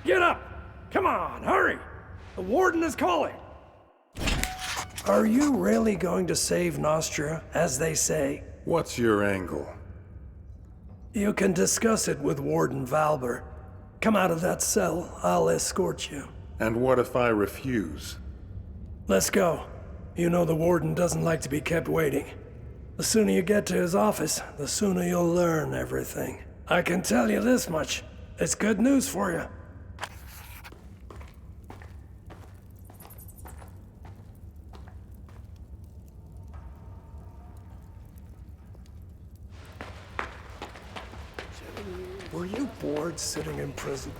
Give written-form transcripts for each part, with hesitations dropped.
Get up! Come on, hurry! The warden is calling! Are you really going to save Nostria, as they say? What's your angle? You can discuss it with Warden Valber. Come out of that cell, I'll escort you. And what if I refuse? Let's go. You know the warden doesn't like to be kept waiting. The sooner you get to his office, the sooner you'll learn everything. I can tell you this much. It's good news for you. Were you bored sitting in prison?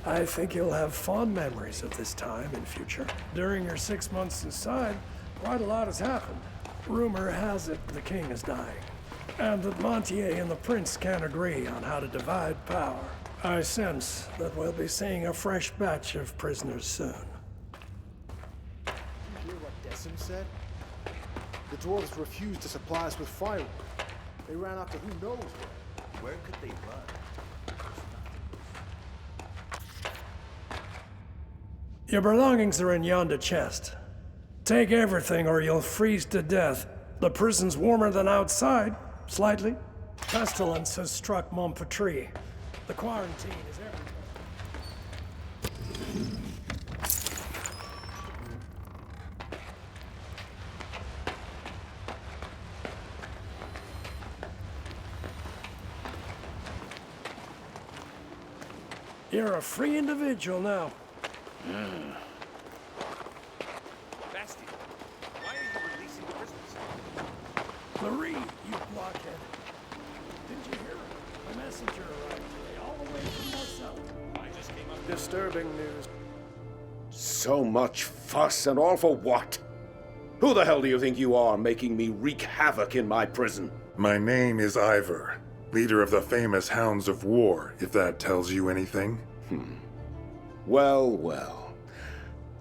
I think you'll have fond memories of this time in future. During your 6 months inside, quite a lot has happened. Rumor has it the king is dying, and that Montier and the prince can't agree on how to divide power. I sense that we'll be seeing a fresh batch of prisoners soon. You hear what Decim said? The dwarves refused to supply us with firewood. They ran off to who knows where. Where could they run? Your belongings are in yonder chest. Take everything or you'll freeze to death. The prison's warmer than outside, slightly. Pestilence has struck Montpetrie. The quarantine is everywhere. You're a free individual now. Bastien, why are you releasing the prisoners? Marie, you blockhead. Didn't you hear it? A messenger arrived today, all the way from Marcel. I just came up. Disturbing news. So much fuss and all for what? Who the hell do you think you are, making me wreak havoc in my prison? My name is Ivor, leader of the famous Hounds of War, if that tells you anything. Well, well.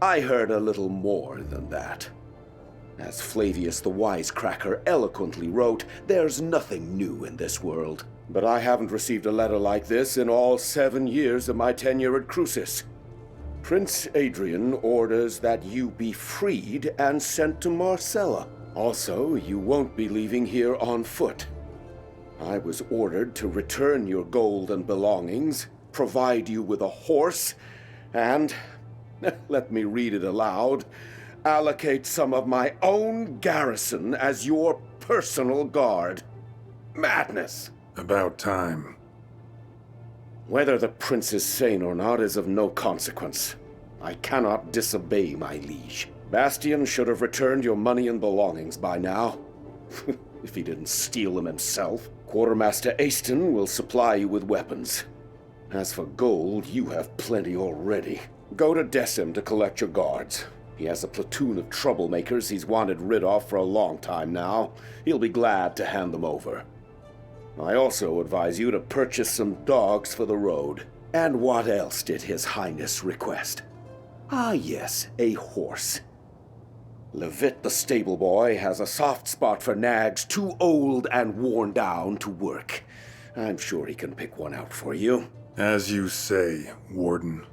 I heard a little more than that. As Flavius the Wisecracker eloquently wrote, there's nothing new in this world. But I haven't received a letter like this in all 7 years of my tenure at Crucis. Prince Adrian orders that you be freed and sent to Marcella. Also, you won't be leaving here on foot. I was ordered to return your gold and belongings, provide you with a horse, and, let me read it aloud, allocate some of my own garrison as your personal guard. Madness! About time. Whether the prince is sane or not is of no consequence. I cannot disobey my liege. Bastien should have returned your money and belongings by now. If he didn't steal them himself. Quartermaster Aston will supply you with weapons. As for gold, you have plenty already. Go to Decim to collect your guards. He has a platoon of troublemakers he's wanted rid of for a long time now. He'll be glad to hand them over. I also advise you to purchase some dogs for the road. And what else did His Highness request? Ah yes, a horse. Levitt the stable boy has a soft spot for nags too old and worn down to work. I'm sure he can pick one out for you. As you say, Warden.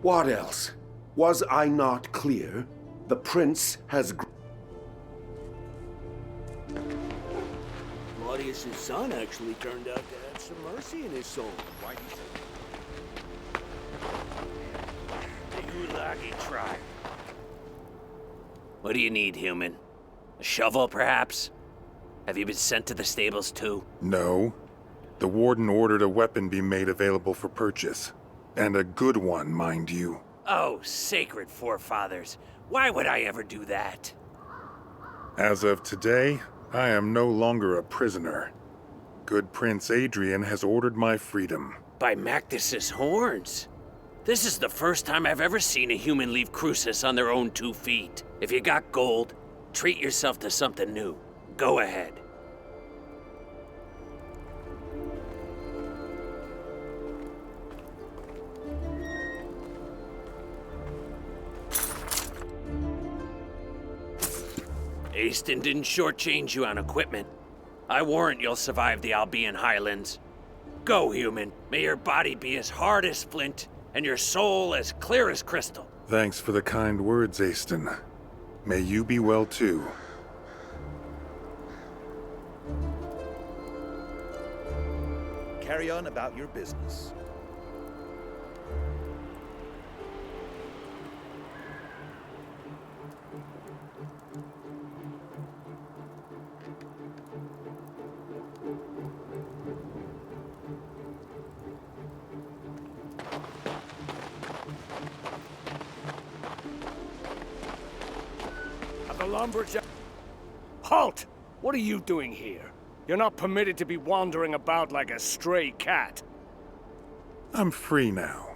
What else? Was I not clear? The prince has... Claudius's son actually turned out to have some mercy in his soul. Why do you say? The Ulagi tribe. What do you need, human? A shovel, perhaps? Have you been sent to the stables, too? No. The Warden ordered a weapon be made available for purchase. And a good one, mind you. Oh, sacred forefathers. Why would I ever do that? As of today, I am no longer a prisoner. Good Prince Adrian has ordered my freedom. By Mactus's horns. This is the first time I've ever seen a human leave Crucis on their own 2 feet. If you got gold, treat yourself to something new. Go ahead. Aston didn't shortchange you on equipment. I warrant you'll survive the Albion Highlands. Go, human. May your body be as hard as flint, and your soul as clear as crystal. Thanks for the kind words, Aston. May you be well too. Carry on about your business. The lumberjack... Halt! What are you doing here? You're not permitted to be wandering about like a stray cat. I'm free now.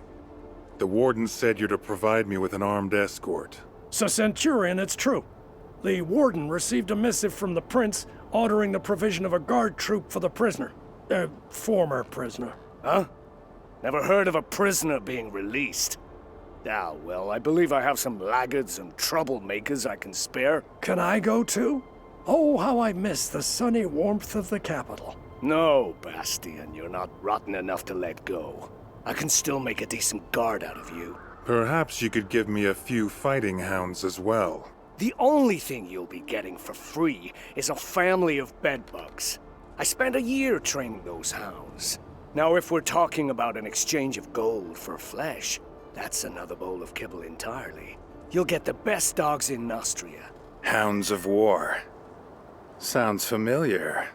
The Warden said you're to provide me with an armed escort. So, Centurion, it's true. The Warden received a missive from the Prince ordering the provision of a guard troop for the prisoner. Former prisoner. Huh? Never heard of a prisoner being released. Ah, well, I believe I have some laggards and troublemakers I can spare. Can I go too? Oh, how I miss the sunny warmth of the capital. No, Bastian, you're not rotten enough to let go. I can still make a decent guard out of you. Perhaps you could give me a few fighting hounds as well. The only thing you'll be getting for free is a family of bedbugs. I spent a year training those hounds. Now, if we're talking about an exchange of gold for flesh, that's another bowl of kibble entirely. You'll get the best dogs in Nostria. Hounds of War. Sounds familiar.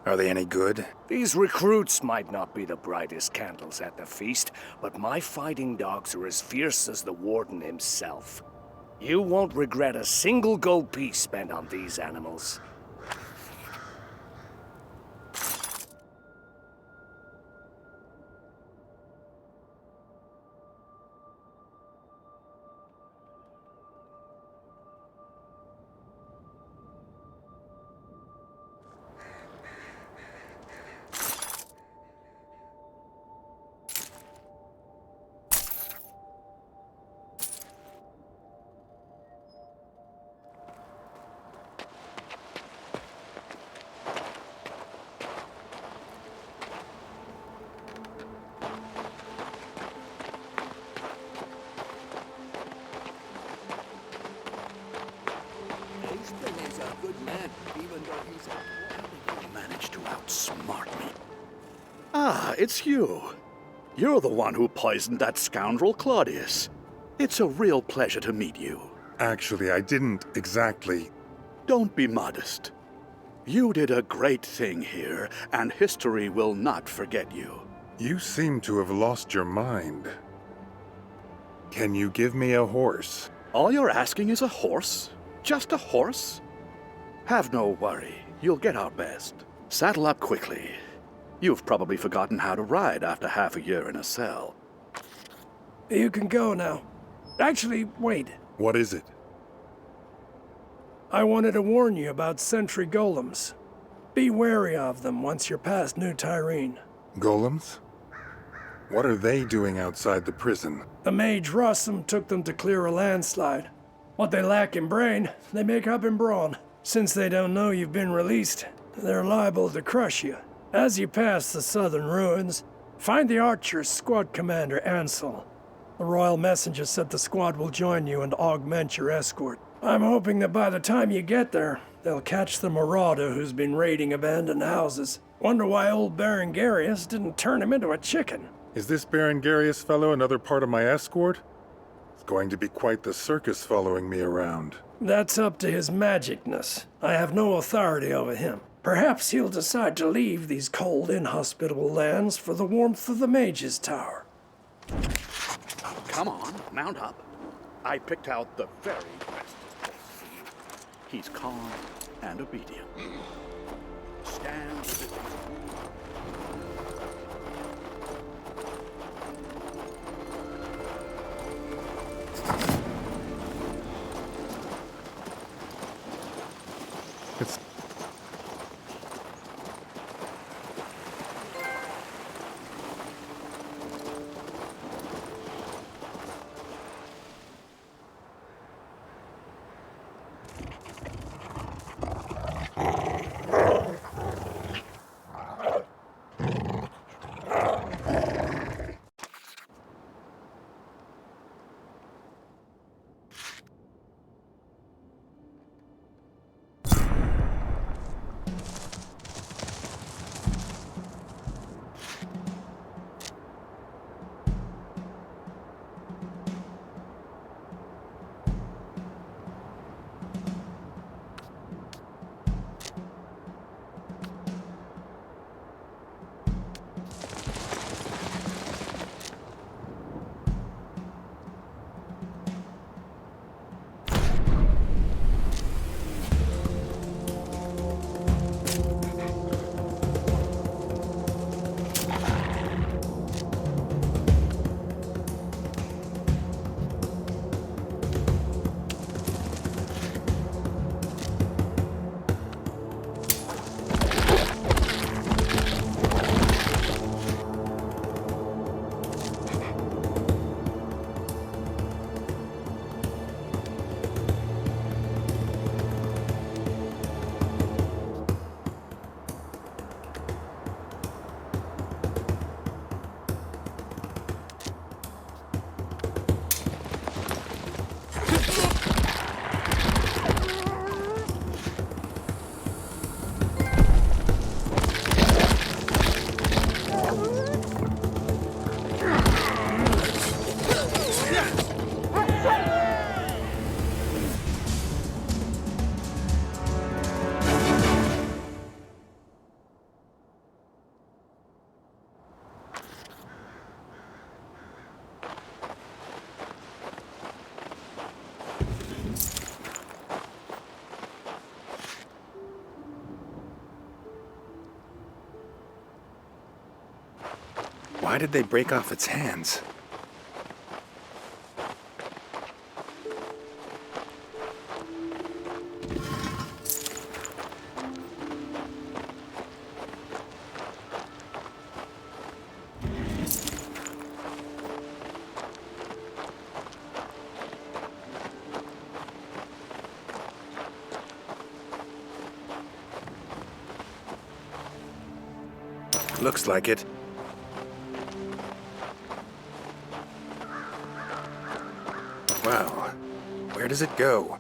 Are they any good? These recruits might not be the brightest candles at the feast, but my fighting dogs are as fierce as the Warden himself. You won't regret a single gold piece spent on these animals. Aston is a good man, even though he's a... Managed to outsmart me. Ah, it's you. You're the one who poisoned that scoundrel Claudius. It's a real pleasure to meet you. Actually, I didn't exactly. Don't be modest. You did a great thing here, and history will not forget you. You seem to have lost your mind. Can you give me a horse? All you're asking is a horse? Just a horse? Have no worry. You'll get our best. Saddle up quickly. You've probably forgotten how to ride after half a year in a cell. You can go now. Actually, wait. What is it? I wanted to warn you about sentry golems. Be wary of them once you're past New Tyrene. Golems? What are they doing outside the prison? The mage Rossum took them to clear a landslide. What they lack in brain, they make up in brawn. Since they don't know you've been released, they're liable to crush you. As you pass the southern ruins, find the Archer's squad commander, Ansel. The Royal Messenger said the squad will join you and augment your escort. I'm hoping that by the time you get there, they'll catch the marauder who's been raiding abandoned houses. Wonder why old Baron Garius didn't turn him into a chicken. Is this Baron Garius fellow another part of my escort? It's going to be quite the circus following me around. That's up to his magicness. I have no authority over him. Perhaps he'll decide to leave these cold, inhospitable lands for the warmth of the Mage's Tower. Come on, mount up. I picked out the very best for you. He's calm and obedient. Stand with it. It's... Why did they break off its hands? Looks like it. Wow. Where does it go?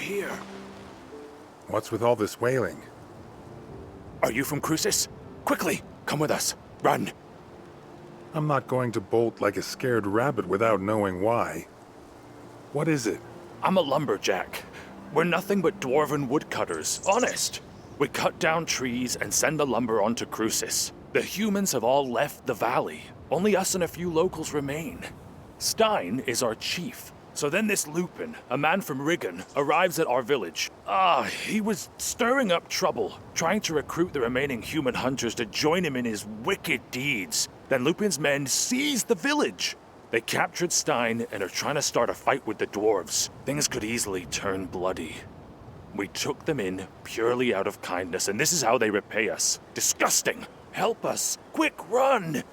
here. What's with all this wailing? Are you from Crucis? Quickly, come with us. Run. I'm not going to bolt like a scared rabbit without knowing why. What is it? I'm a lumberjack. We're nothing but dwarven woodcutters, honest. We cut down trees and send the lumber onto Crucis. The humans have all left the valley. Only us and a few locals remain. Stein is our chief. So then this Lupin, a man from Riggin, arrives at our village. He was stirring up trouble, trying to recruit the remaining human hunters to join him in his wicked deeds. Then Lupin's men seized the village. They captured Stein and are trying to start a fight with the dwarves. Things could easily turn bloody. We took them in purely out of kindness, and this is how they repay us. Disgusting! Help us! Quick, run!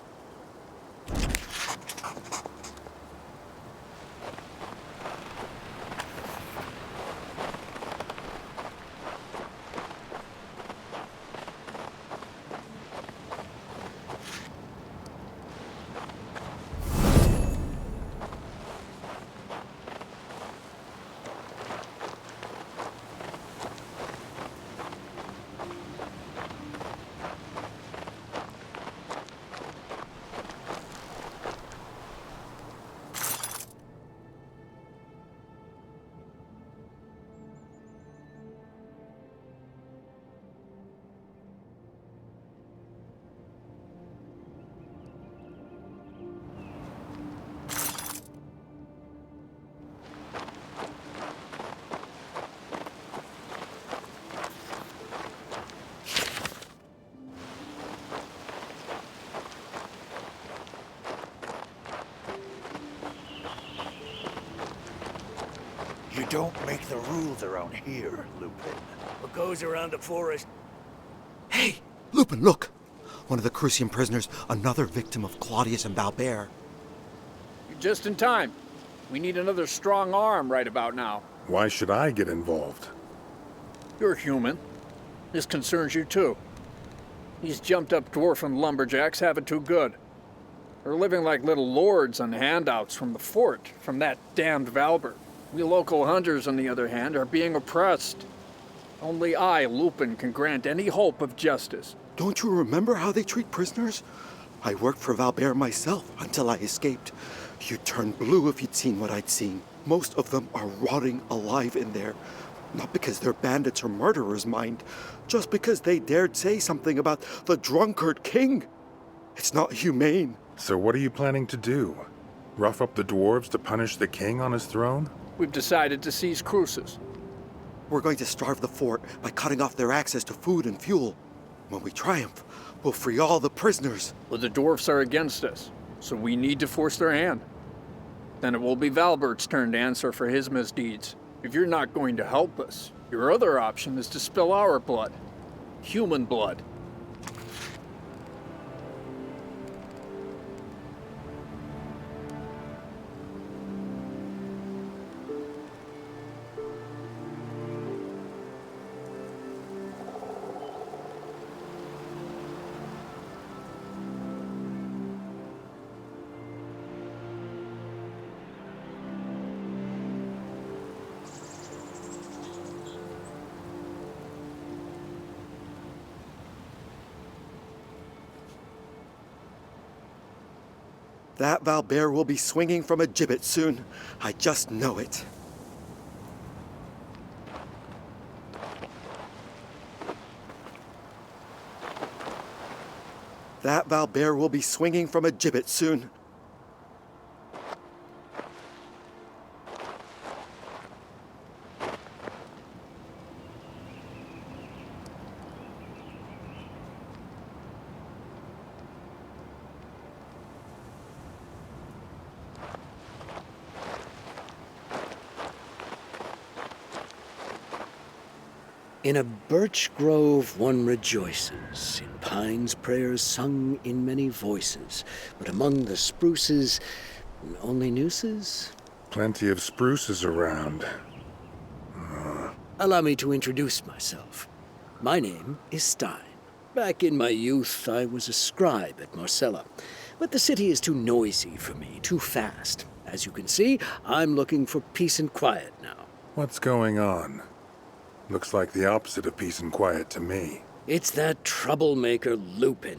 You don't make the rules around here, Lupin. What goes around the forest? Hey, Lupin, look! One of the Crucian prisoners, another victim of Claudius and Valbert. You're just in time. We need another strong arm right about now. Why should I get involved? You're human. This concerns you too. These jumped-up dwarfen lumberjacks have it too good. They're living like little lords on handouts from the fort, from that damned Valbert. We local hunters, on the other hand, are being oppressed. Only I, Lupin, can grant any hope of justice. Don't you remember how they treat prisoners? I worked for Valbert myself until I escaped. You'd turn blue if you'd seen what I'd seen. Most of them are rotting alive in there. Not because they're bandits or murderers, mind. Just because they dared say something about the drunkard king. It's not humane. So what are you planning to do? Rough up the dwarves to punish the king on his throne? We've decided to seize Crucis. We're going to starve the fort by cutting off their access to food and fuel. When we triumph, we'll free all the prisoners. Well, the dwarfs are against us, so we need to force their hand. Then it will be Valbert's turn to answer for his misdeeds. If you're not going to help us, your other option is to spill our blood. Human blood. That Valbert will be swinging from a gibbet soon. I just know it. That Valbert will be swinging from a gibbet soon. In a birch grove one rejoices, in pines prayers sung in many voices, but among the spruces, only nooses? Plenty of spruces around. Allow me to introduce myself. My name is Stein. Back in my youth, I was a scribe at Marcella, but the city is too noisy for me, too fast. As you can see, I'm looking for peace and quiet now. What's going on? Looks like the opposite of peace and quiet to me. It's that troublemaker Lupin.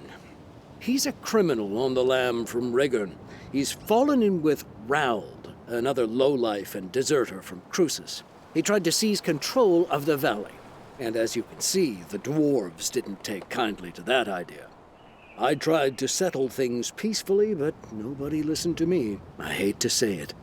He's a criminal on the lam from Rigern. He's fallen in with Raould, another lowlife and deserter from Crucis. He tried to seize control of the valley. And as you can see, the dwarves didn't take kindly to that idea. I tried to settle things peacefully, but nobody listened to me. I hate to say it,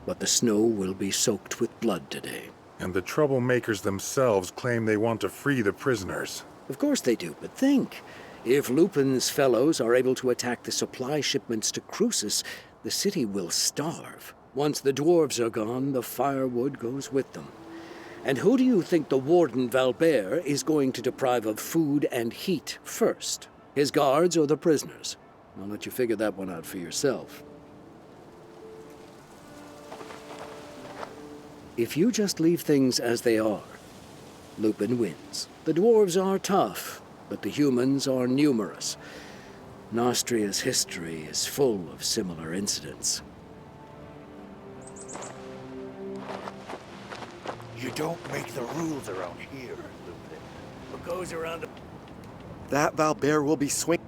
but the snow will be soaked with blood today. And the troublemakers themselves claim they want to free the prisoners. Of course they do, but think. If Lupin's fellows are able to attack the supply shipments to Crucis, the city will starve. Once the dwarves are gone, the firewood goes with them. And who do you think the warden Valbert is going to deprive of food and heat first? His guards or the prisoners? I'll let you figure that one out for yourself. If you just leave things as they are, Lupin wins. The dwarves are tough, but the humans are numerous. Nostria's history is full of similar incidents. You don't make the rules around here, Lupin. What goes around the... That Valbert will be swinging.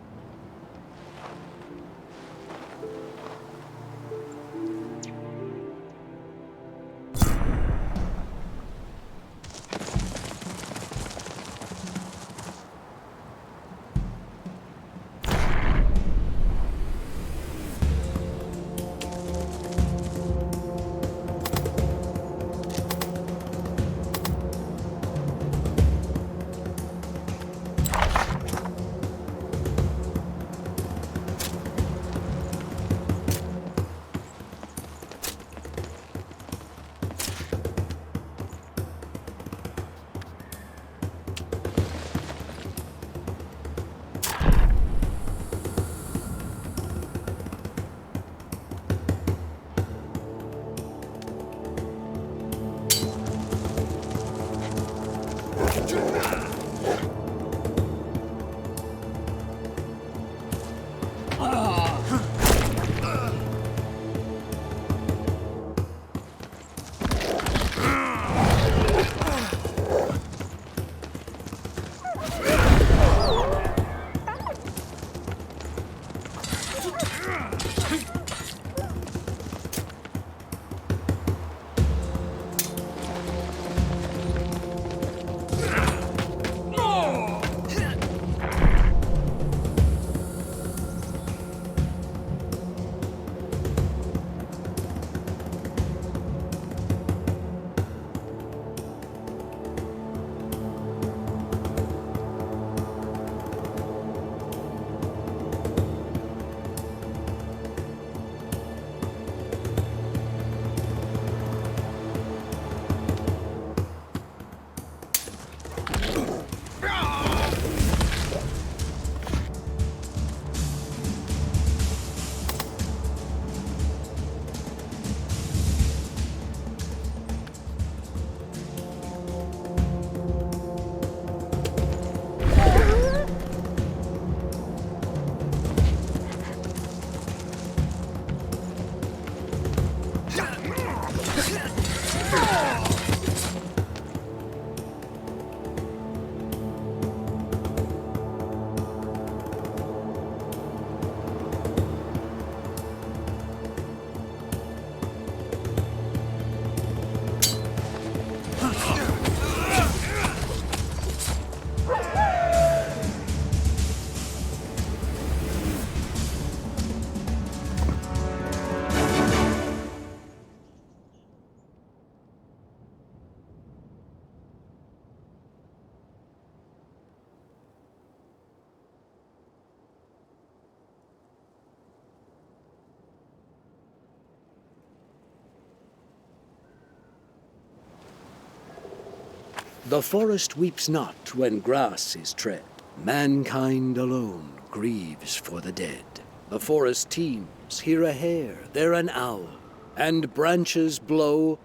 The forest weeps not when grass is tread. Mankind alone grieves for the dead. The forest teems, here a hare, there an owl, and branches blow,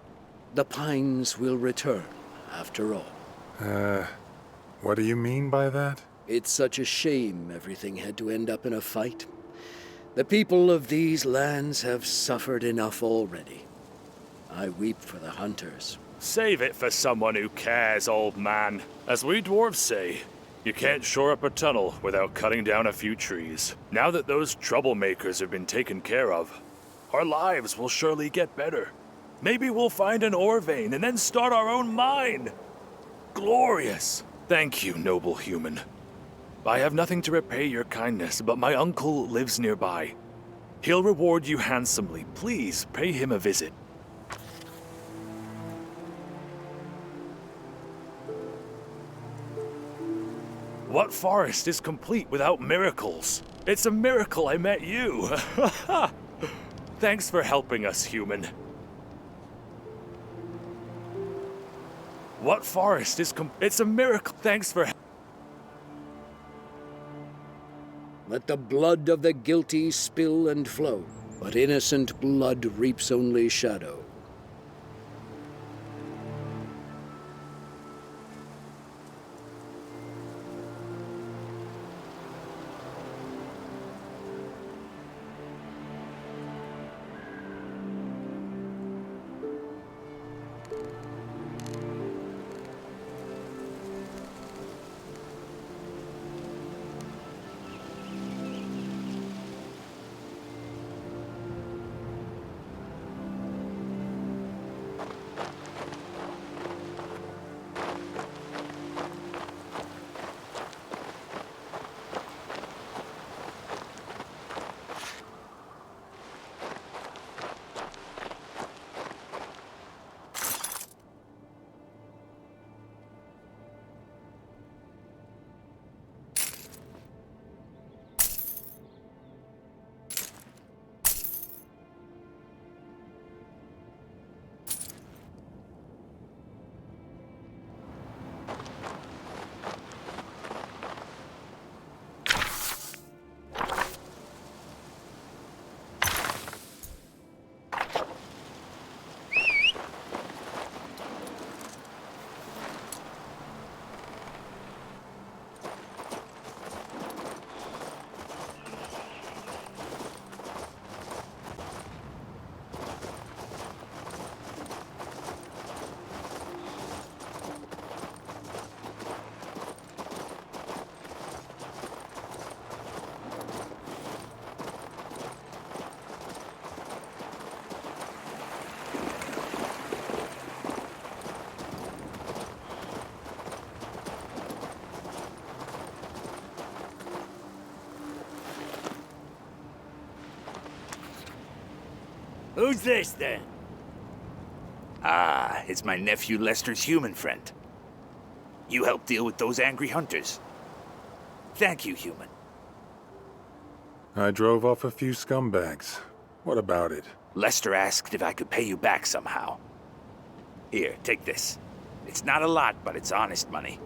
the pines will return after all. What do you mean by that? It's such a shame everything had to end up in a fight. The people of these lands have suffered enough already. I weep for the hunters, Save it for someone who cares, old man. As we dwarves say, you can't shore up a tunnel without cutting down a few trees. Now that those troublemakers have been taken care of, our lives will surely get better. Maybe we'll find an ore vein and then start our own mine. Glorious! Thank you, noble human. I have nothing to repay your kindness, but my uncle lives nearby. He'll reward you handsomely. Please pay him a visit. What forest is complete without miracles? It's a miracle I met you. Thanks for helping us, human. What forest is It's a miracle. Thanks for... Let the blood of the guilty spill and flow, but innocent blood reaps only shadow. Who's this, then? Ah, it's my nephew Lester's human friend. You helped deal with those angry hunters. Thank you, human. I drove off a few scumbags. What about it? Lester asked if I could pay you back somehow. Here, take this. It's not a lot, but it's honest money.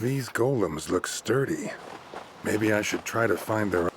These golems look sturdy. Maybe I should try to find their...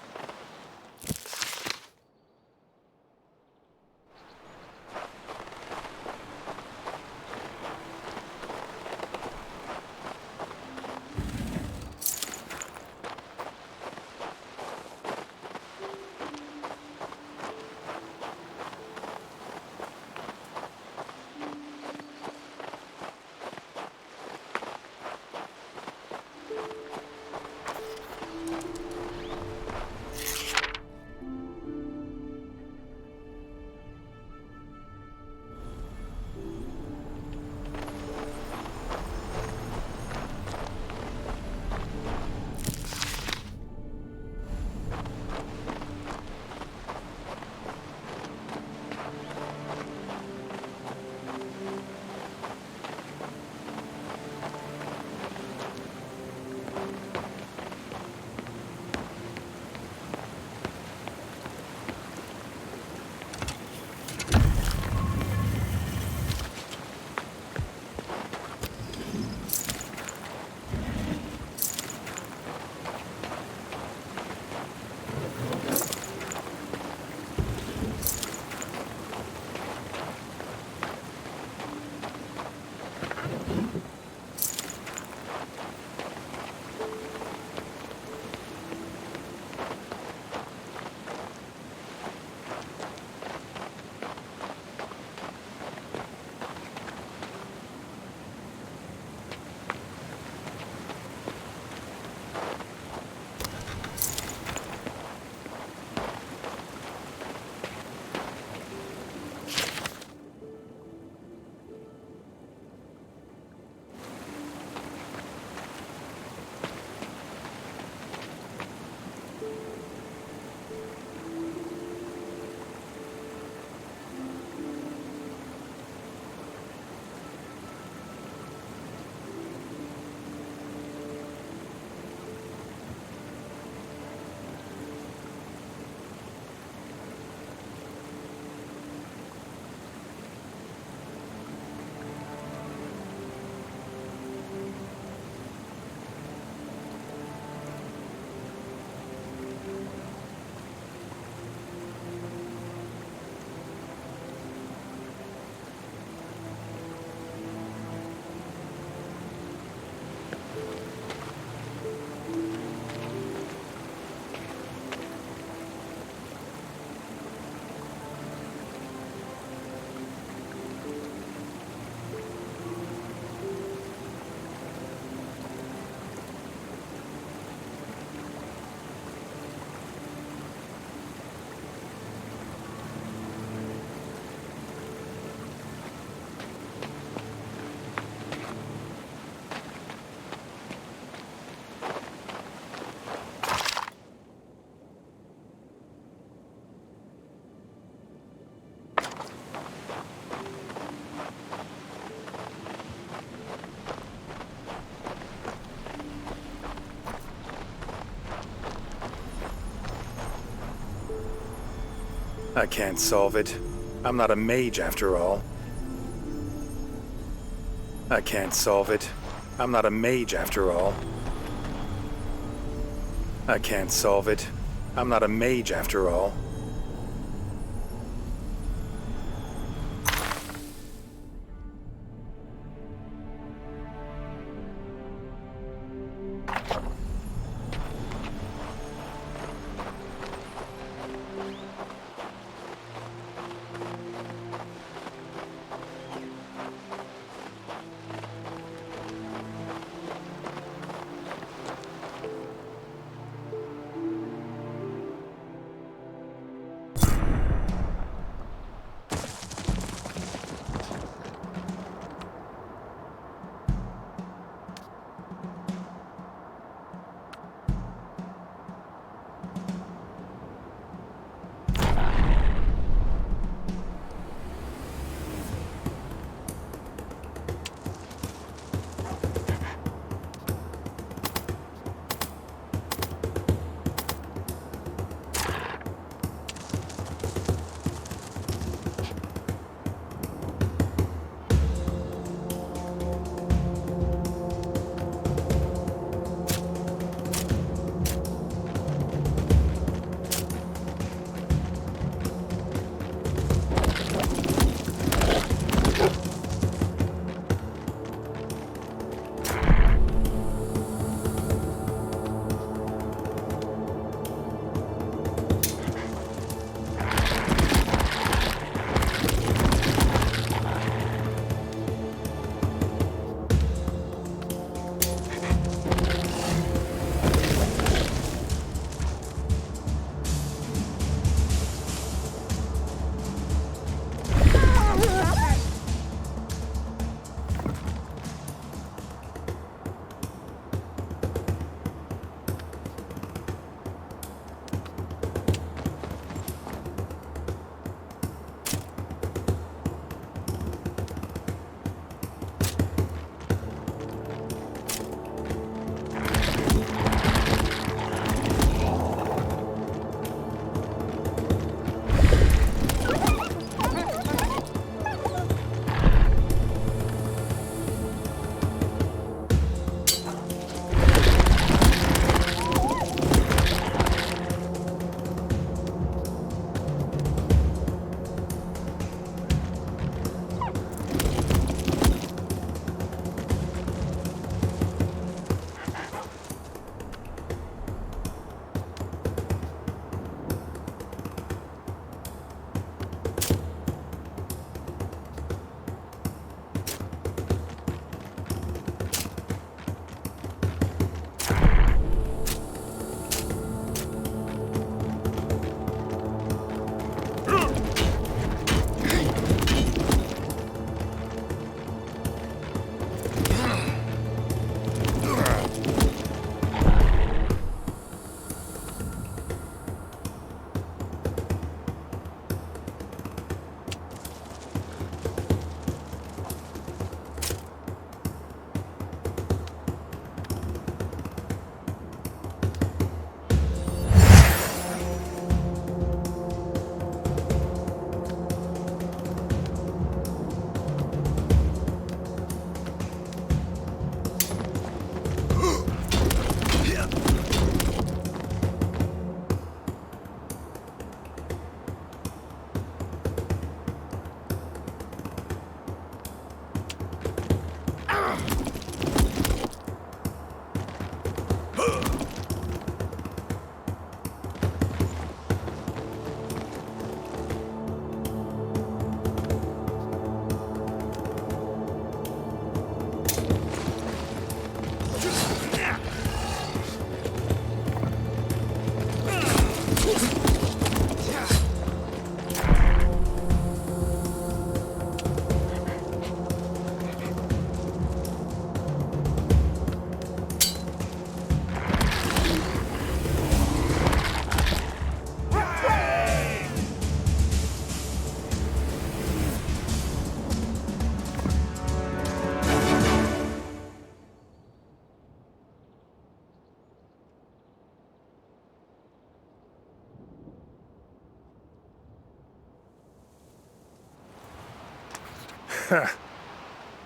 I can't solve it. I'm not a mage after all. I can't solve it. I'm not a mage after all. I can't solve it. I'm not a mage after all.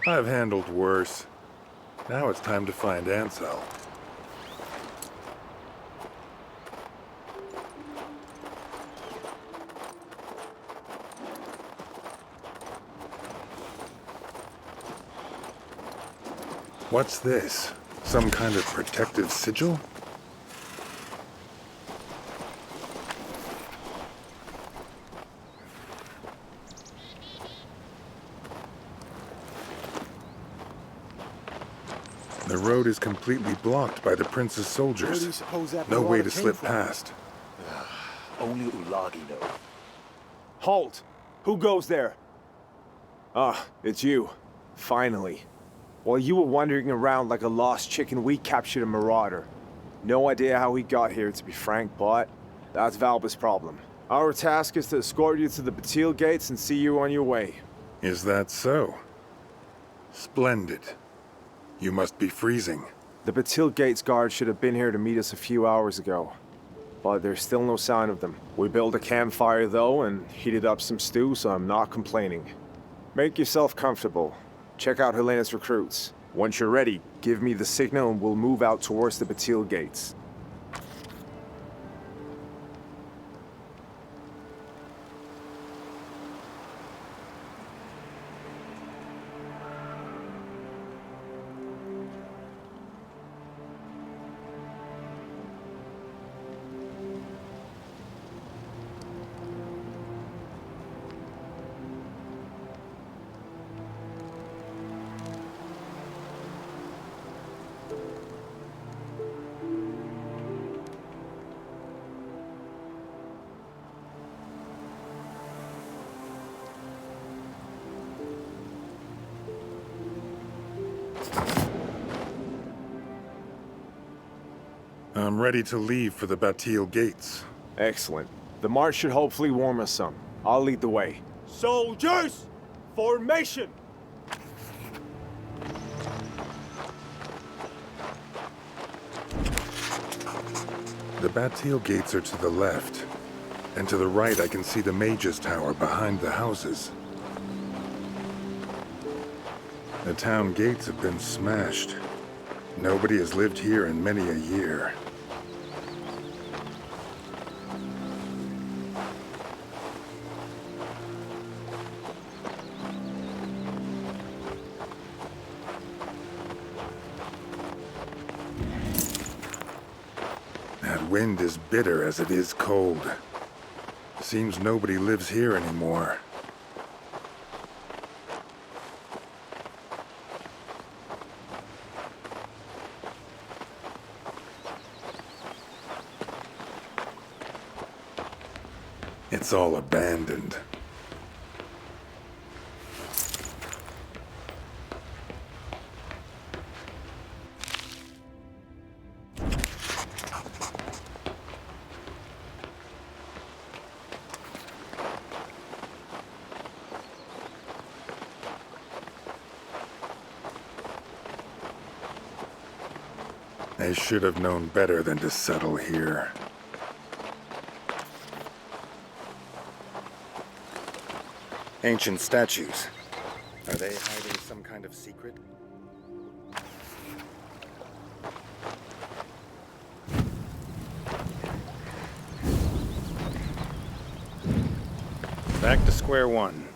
I've handled worse. Now it's time to find Ansel. What's this? Some kind of protective sigil? The road is completely blocked by the prince's Where do you soldiers. suppose that No way marauder to came slip from? past. Only Ulagi knows. Halt! Who goes there? Ah, it's you. Finally. While you were wandering around like a lost chicken, we captured a marauder. No idea how he got here, to be frank, but that's Valba's problem. Our task is to escort you to the Batil gates and see you on your way. Is that so? Splendid. You must be freezing. The Batil gates guard should have been here to meet us a few hours ago. But there's still no sign of them. We built a campfire though and heated up some stew, so I'm not complaining. Make yourself comfortable. Check out Helena's recruits. Once you're ready, give me the signal and we'll move out towards the Batil gates. I'm ready to leave for the Batil gates. Excellent. The march should hopefully warm us some. I'll lead the way. Soldiers! Formation! The Batil gates are to the left, and to the right I can see the Mage's Tower behind the houses. The town gates have been smashed. Nobody has lived here in many a year. That wind is bitter as it is cold. Seems nobody lives here anymore. It's all abandoned. I should have known better than to settle here. Ancient statues. Are they hiding some kind of secret? Back to square one.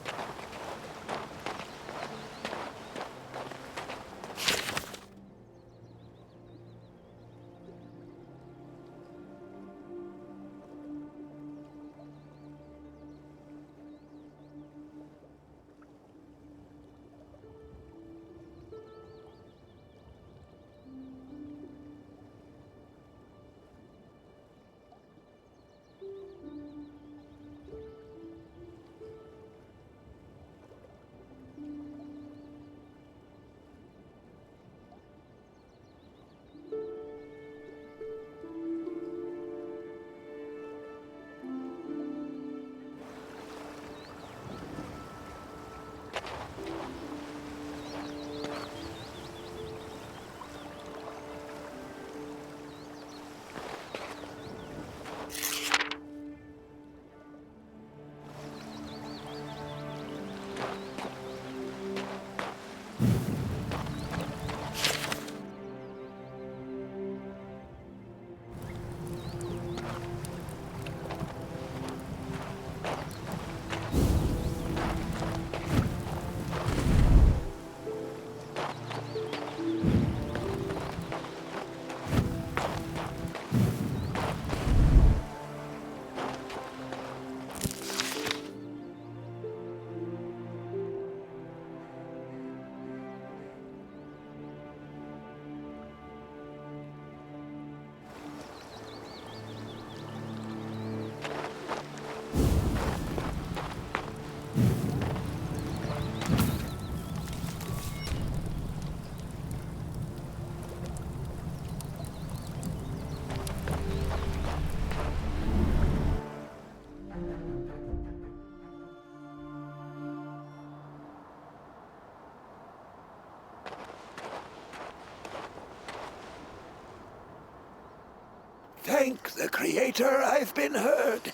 Thank the Creator, I've been heard.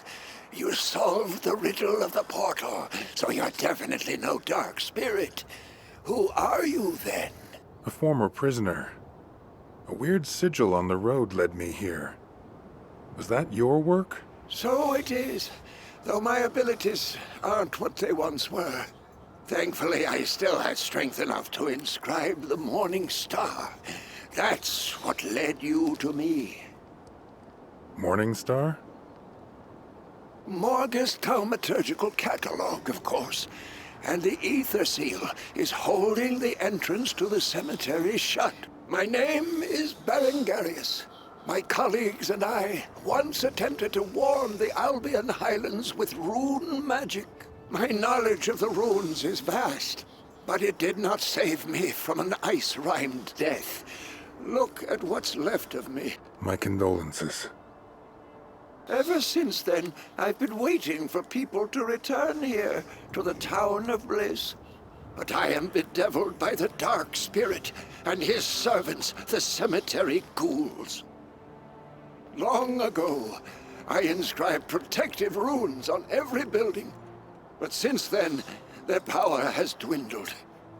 You solved the riddle of the portal, so you're definitely no dark spirit. Who are you, then? A former prisoner. A weird sigil on the road led me here. Was that your work? So it is, though my abilities aren't what they once were. Thankfully, I still had strength enough to inscribe the Morning Star. That's what led you to me. Morning Star? Morgus Thaumaturgical Catalog, of course. And the Ether Seal is holding the entrance to the cemetery shut. My name is Berengarius. My colleagues and I once attempted to warm the Albion Highlands with rune magic. My knowledge of the runes is vast, but it did not save me from an ice-rhymed death. Look at what's left of me. My condolences. Ever since then, I've been waiting for people to return here, to the Town of Bliss. But I am bedeviled by the Dark Spirit and his servants, the cemetery ghouls. Long ago, I inscribed protective runes on every building. But since then, their power has dwindled.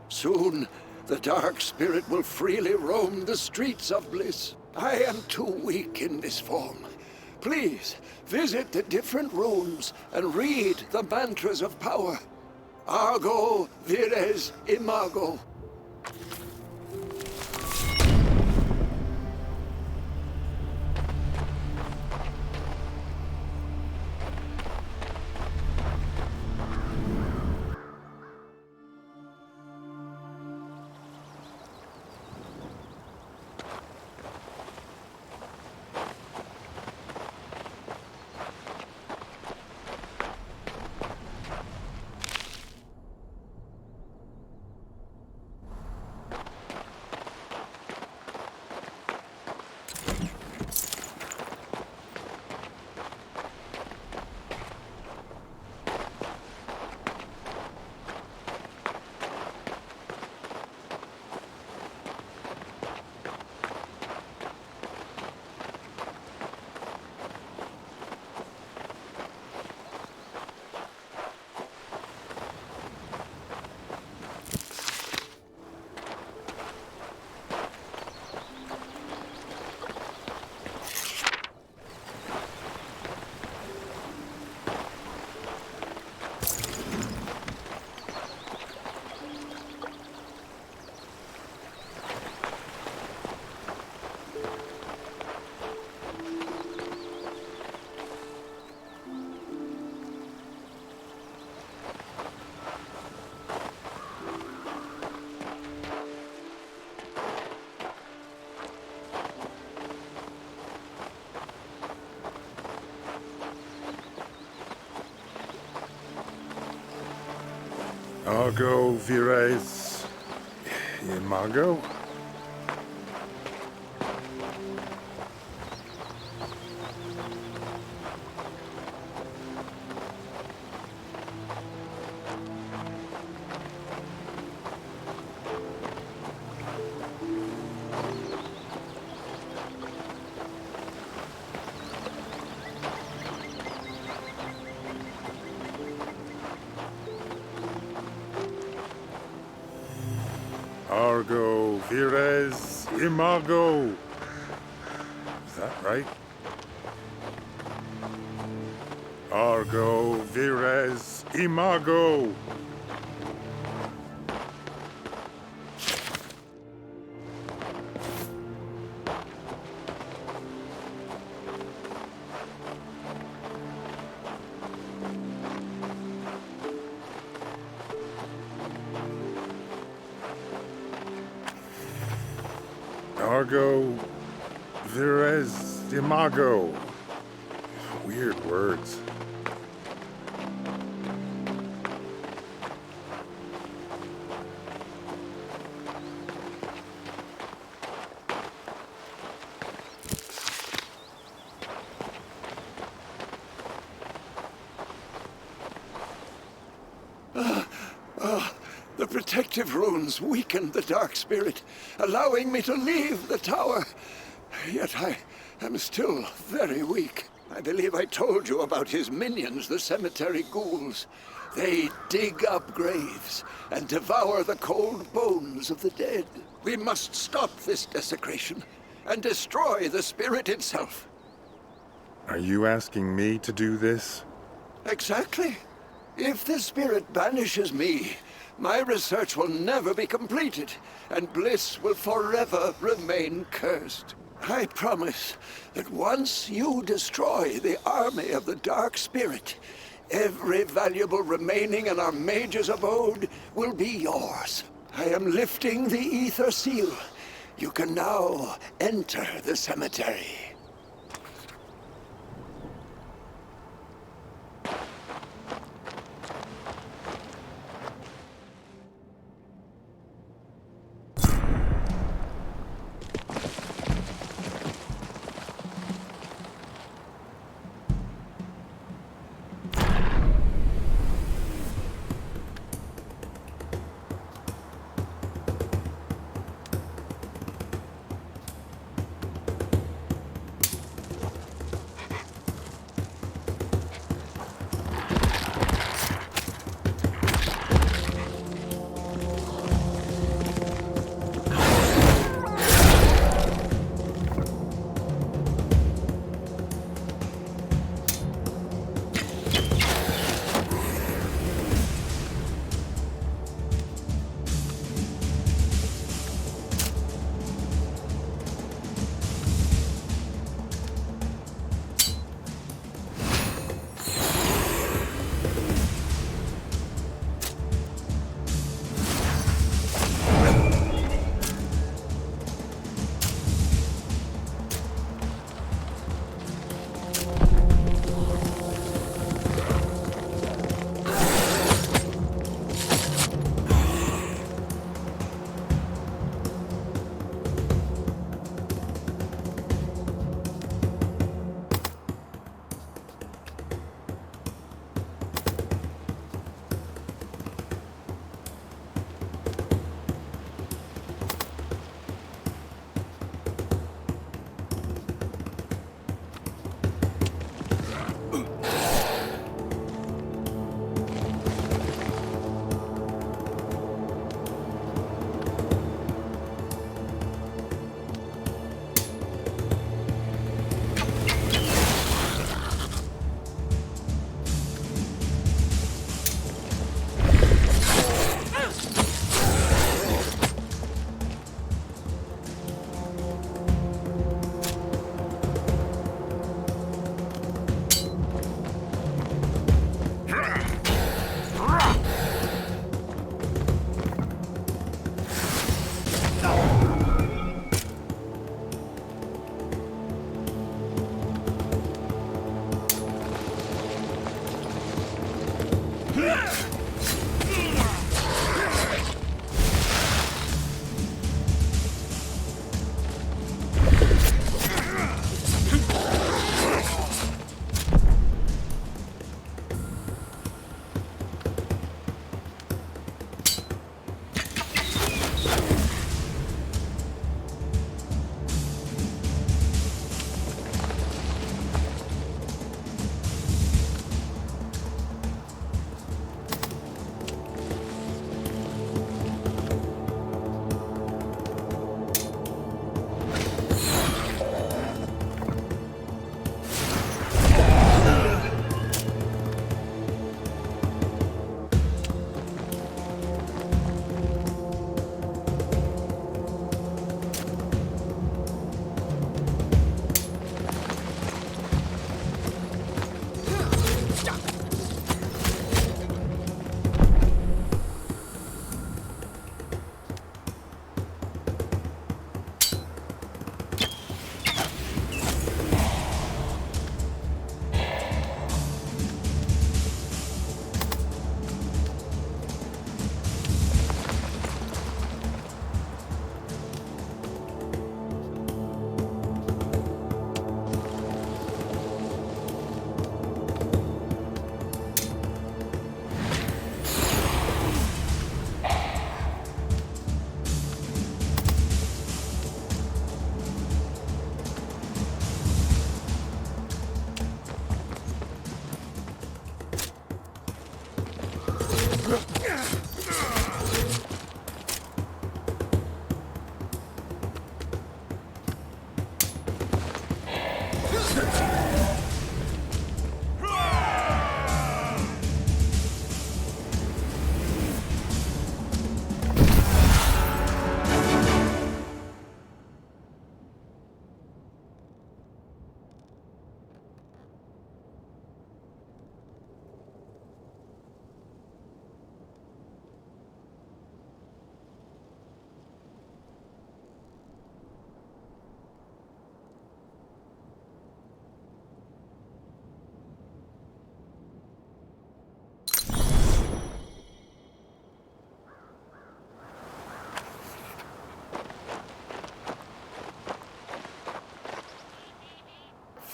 Soon, the Dark Spirit will freely roam the streets of Bliss. I am too weak in this form. Please, visit the different rooms and read the mantras of power. Argo vires imago. Argo vires imago? Argo vires imago. Is that right? Argo vires imago. Argo vires imago. Weird words. The protective runes weakened the Dark Spirit, allowing me to leave the tower. Yet am still very weak. I believe I told you about his minions, the cemetery ghouls. They dig up graves and devour the cold bones of the dead. We must stop this desecration and destroy the spirit itself. Are you asking me to do this? Exactly. If the spirit banishes me, my research will never be completed, and Bliss will forever remain cursed. I promise that once you destroy the army of the Dark Spirit, every valuable remaining in our mage's abode will be yours. I am lifting the Ether Seal. You can now enter the cemetery.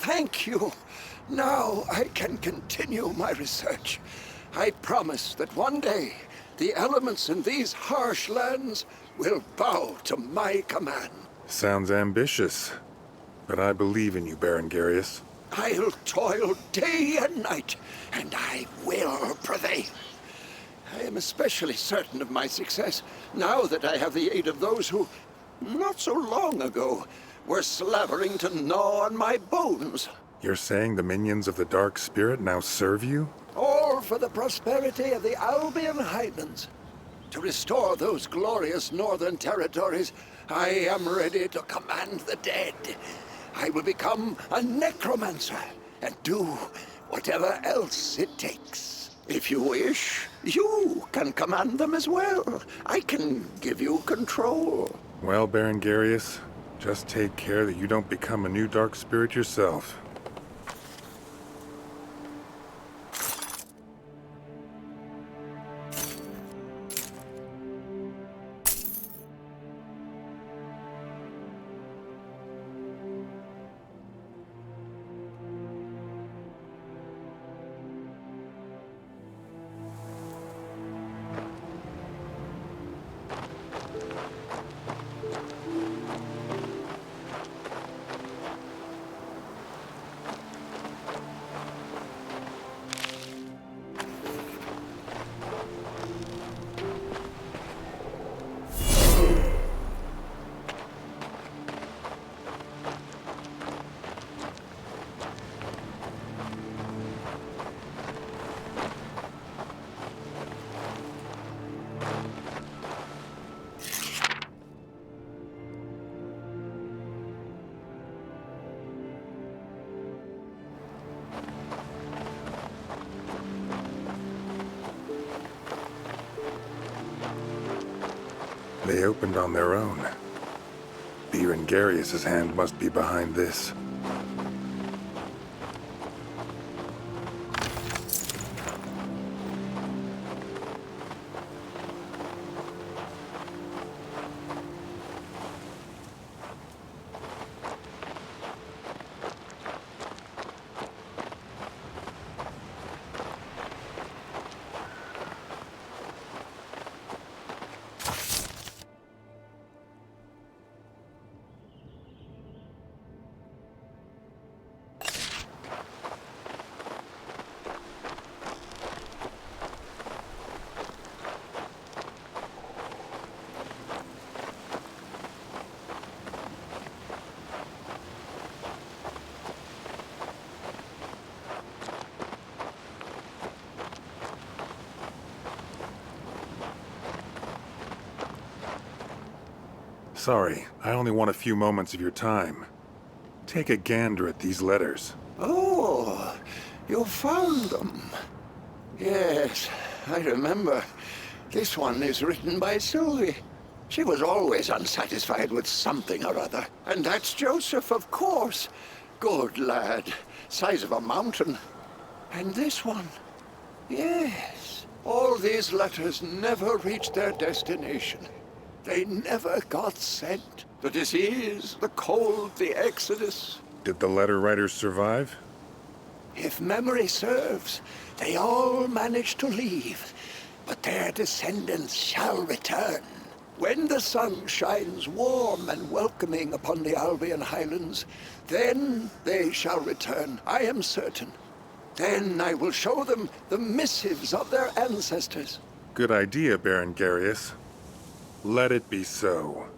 Thank you. Now I can continue my research. I promise that one day the elements in these harsh lands will bow to my command. Sounds ambitious, but I believe in you, Baron Garius. I'll toil day and night, and I will prevail. I am especially certain of my success now that I have the aid of those who, not so long ago, were slavering to gnaw on my bones. You're saying the minions of the Dark Spirit now serve you? All for the prosperity of the Albion Highlands. To restore those glorious northern territories, I am ready to command the dead. I will become a necromancer and do whatever else it takes. If you wish, you can command them as well. I can give you control. Well, Baron Garius, just take care that you don't become a new Dark Spirit yourself. They opened on their own. Baron Garius's hand must be behind this. Sorry, I only want a few moments of your time. Take a gander at these letters. Oh, you found them. Yes, I remember. This one is written by Sylvie. She was always unsatisfied with something or other. And that's Joseph, of course. Good lad. Size of a mountain. And this one. Yes. All these letters never reached their destination. They never got sent. The disease, the cold, the exodus. Did the letter writers survive? If memory serves, they all managed to leave. But their descendants shall return. When the sun shines warm and welcoming upon the Albion Highlands, then they shall return, I am certain. Then I will show them the missives of their ancestors. Good idea, Baron Garius. Let it be so.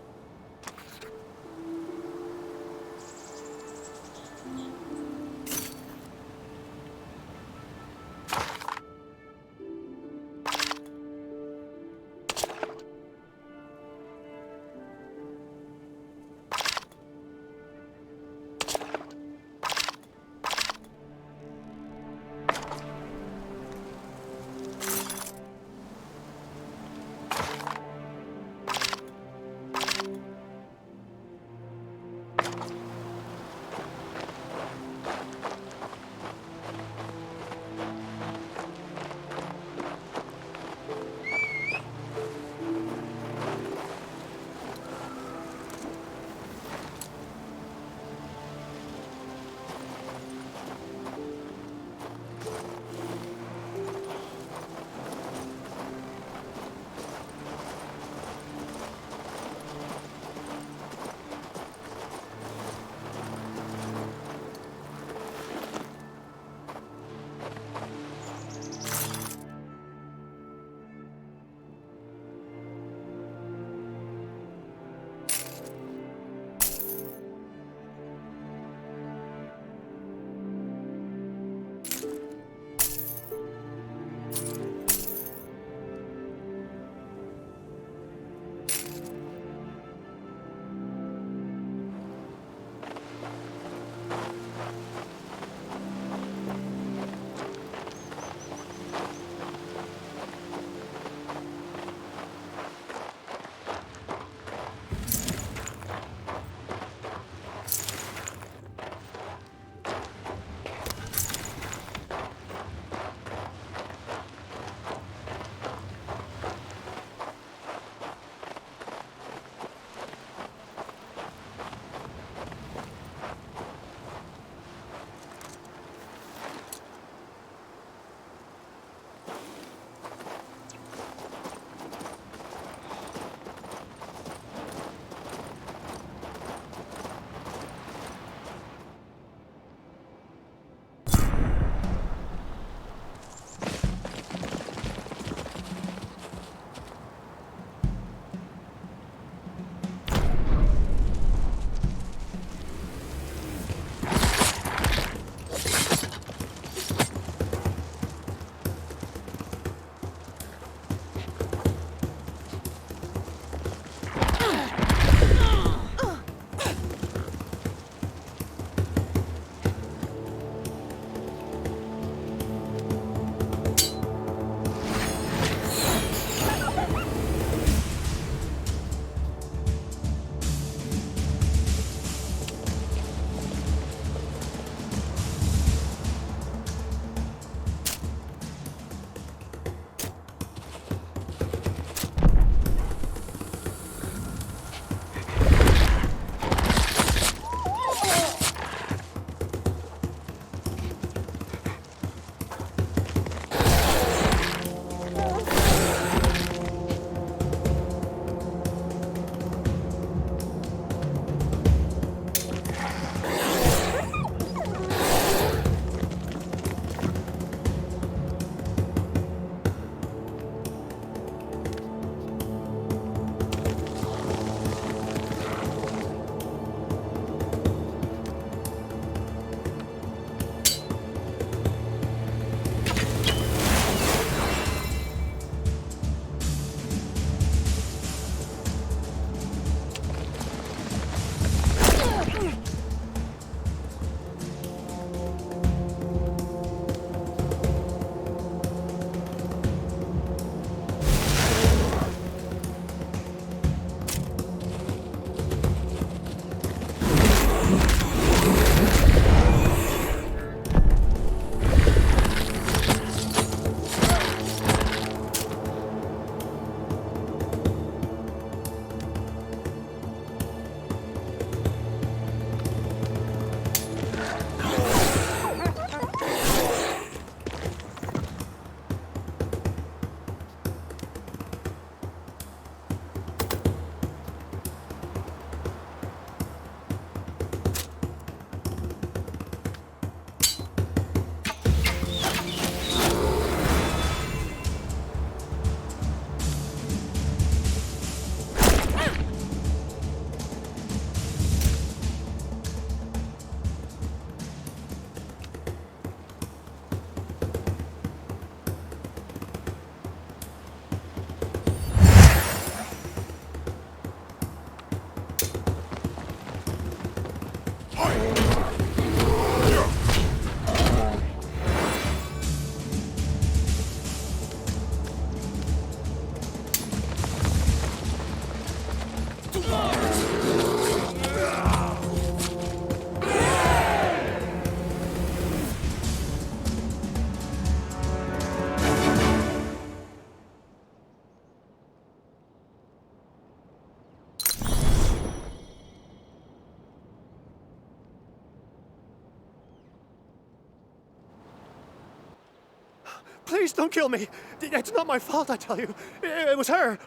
Please don't kill me. It's not my fault, I tell you. It was her.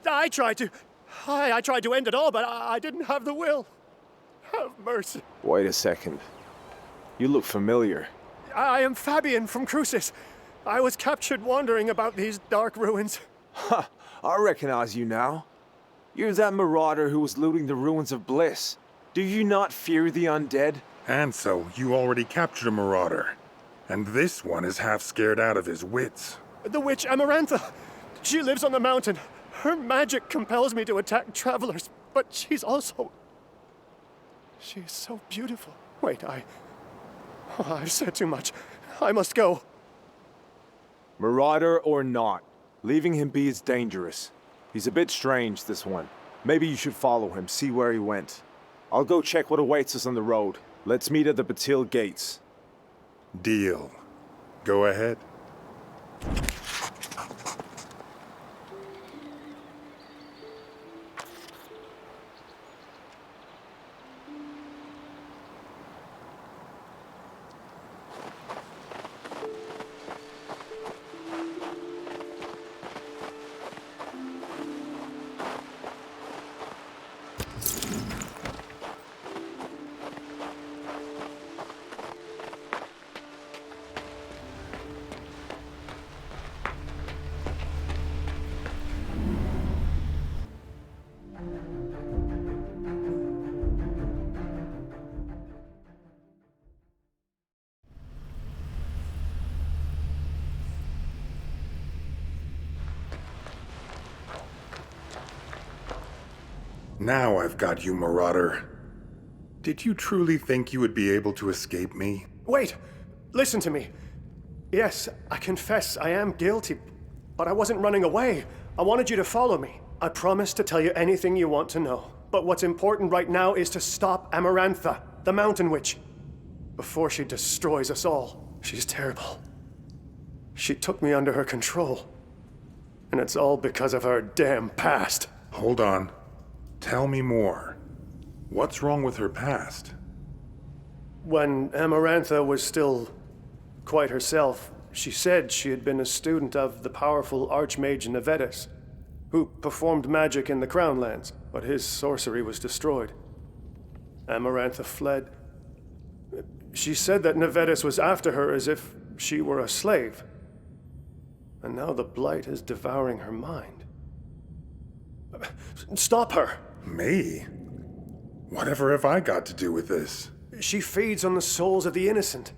I tried to end it all, but I didn't have the will. Have mercy. Wait a second. You look familiar. I am Fabian from Crucis. I was captured wandering about these dark ruins. Ha! I recognize you now. You're that marauder who was looting the ruins of Bliss. Do you not fear the undead? And so, you already captured a marauder. And this one is half scared out of his wits. The witch Amarantha. She lives on the mountain. Her magic compels me to attack travelers, but she's also... She's so beautiful. Wait, I've said too much. I must go. Marauder or not, leaving him be is dangerous. He's a bit strange, this one. Maybe you should follow him, see where he went. I'll go check what awaits us on the road. Let's meet at the Batil gates. Deal. Go ahead. Now I've got you, Marauder. Did you truly think you would be able to escape me? Wait! Listen to me. Yes, I confess I am guilty, but I wasn't running away. I wanted you to follow me. I promise to tell you anything you want to know. But what's important right now is to stop Amarantha, the Mountain Witch, before she destroys us all. She's terrible. She took me under her control. And it's all because of her damn past. Hold on. Tell me more. What's wrong with her past? When Amarantha was still quite herself, she said she had been a student of the powerful Archmage Nevetus, who performed magic in the Crown Lands, but his sorcery was destroyed. Amarantha fled. She said that Nevetus was after her as if she were a slave. And now the Blight is devouring her mind. Stop her! Me? Whatever have I got to do with this? She feeds on the souls of the innocent,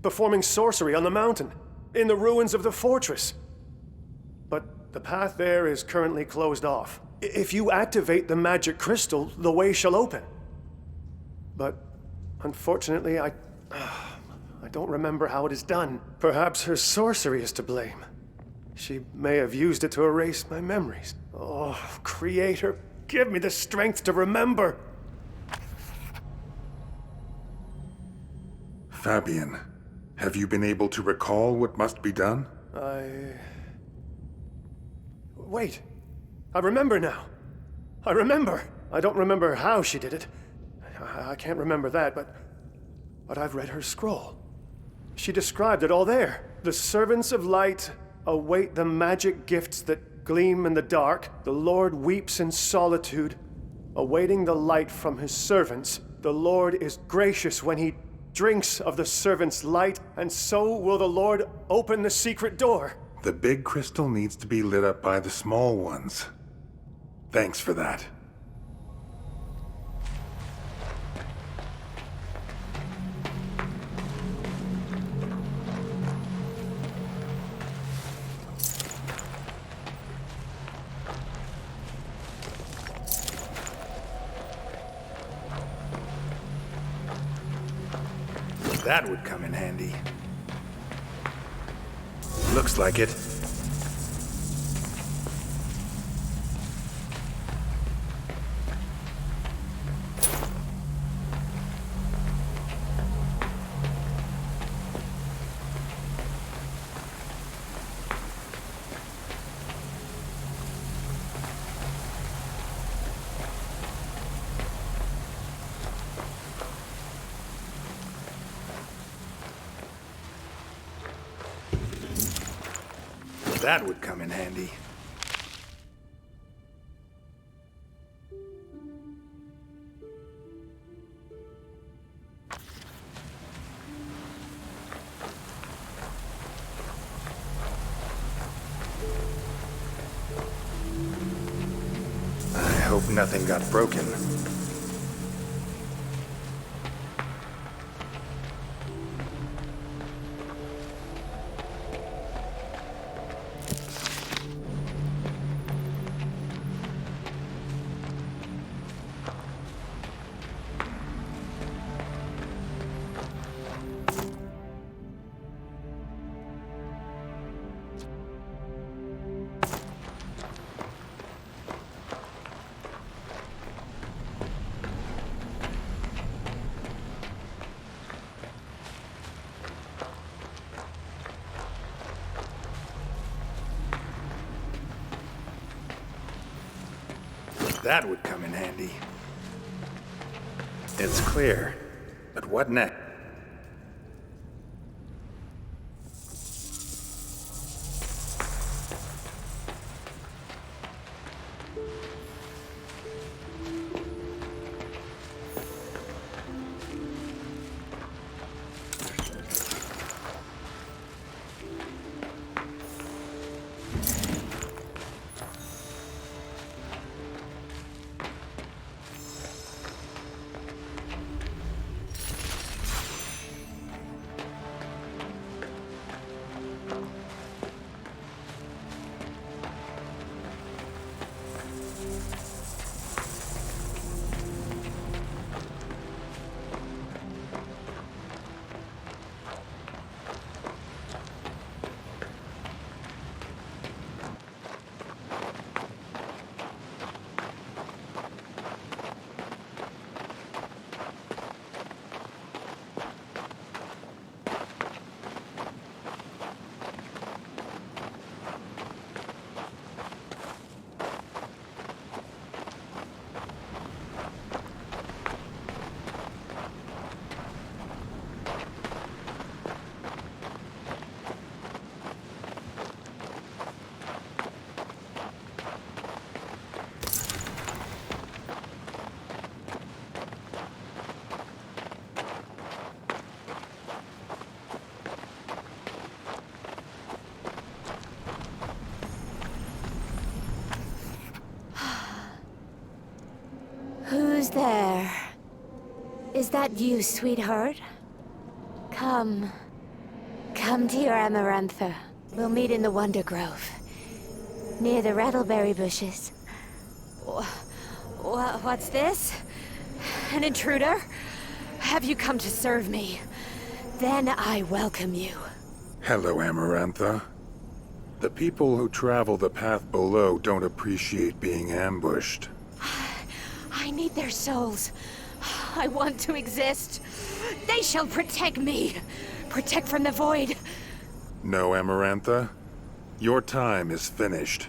performing sorcery on the mountain, in the ruins of the fortress. But the path there is currently closed off. If you activate the magic crystal, the way shall open. But unfortunately, I don't remember how it is done. Perhaps her sorcery is to blame. She may have used it to erase my memories. Oh, Creator, give me the strength to remember. Fabian, have you been able to recall what must be done? Wait. I remember now. I remember. I don't remember how she did it. I can't remember that, but I've read her scroll. She described it all there. The servants of light await the magic gifts that gleam in the dark. The Lord weeps in solitude, awaiting the light from his servants. The Lord is gracious when he drinks of the servant's light, and so will the Lord open the secret door. The big crystal needs to be lit up by the small ones. Thanks for that. That would come in handy. Looks like it. That would come in handy. I hope nothing got broken. That would come in handy. It's clear, but what next? Who's there? Is that you, sweetheart? Come. Come to your Amarantha. We'll meet in the Wonder Grove. Near the rattleberry bushes. What's this? An intruder? Have you come to serve me? Then I welcome you. Hello, Amarantha. The people who travel the path below don't appreciate being ambushed. I need their souls. I want to exist. They shall protect me. Protect from the void. No, Amarantha. Your time is finished.